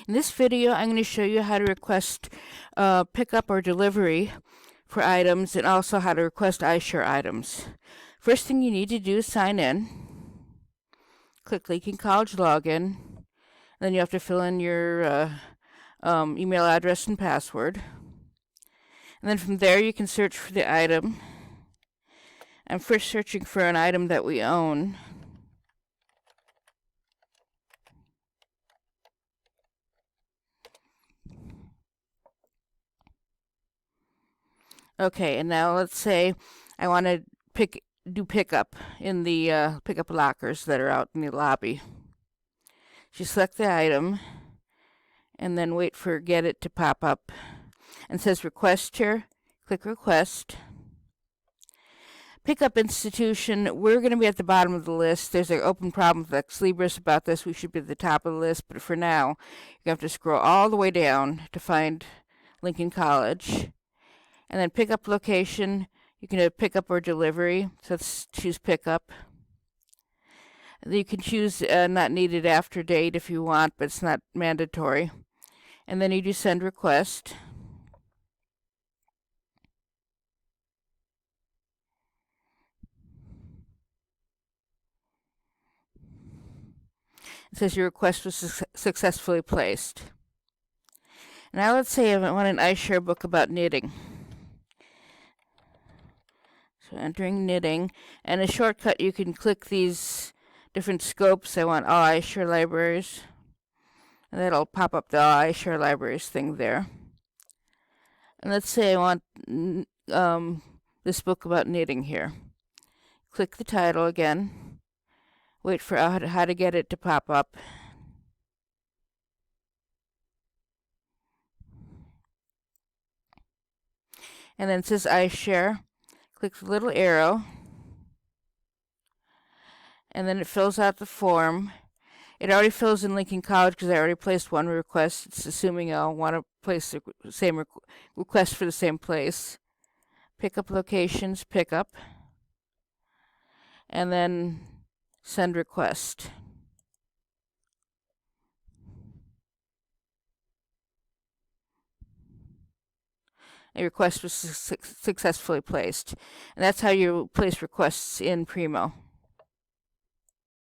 In this video, I'm going to show you how to request pickup or delivery for items and also how to request iShare items. First thing you need to do is sign in. Click Lincoln College Login. Then you have to fill in your email address and password. And then from there, you can search for the item. I'm first searching for an item that we own. Okay, and now let's say I want to do pickup in the pickup lockers that are out in the lobby. You select the item and then wait for Get It to pop up. And it says Request here. Click Request. Pickup institution, we're going to be at the bottom of the list. There's an open problem with Ex Libris about this. We should be at the top of the list, but for now, you have to scroll all the way down to find Lincoln College. And then pickup location, you can do pickup or delivery. So let's choose pickup. And you can choose not needed after date if you want, but it's not mandatory. And then you do send request. It says your request was successfully placed. Now let's say I want an iShare book about knitting. So entering knitting, and a shortcut, you can click these different scopes. I want all iShare libraries, and that'll pop up the all iShare libraries thing there. And let's say I want this book about knitting here. Click the title again. Wait for how to get it to pop up. And then it says iShare. Click the little arrow. And then it fills out the form. It already fills in Lincoln College because I already placed one request. It's assuming I'll want to place the same request for the same place. Pickup locations, pickup. And then send request. A request was successfully placed. And that's how you place requests in Primo.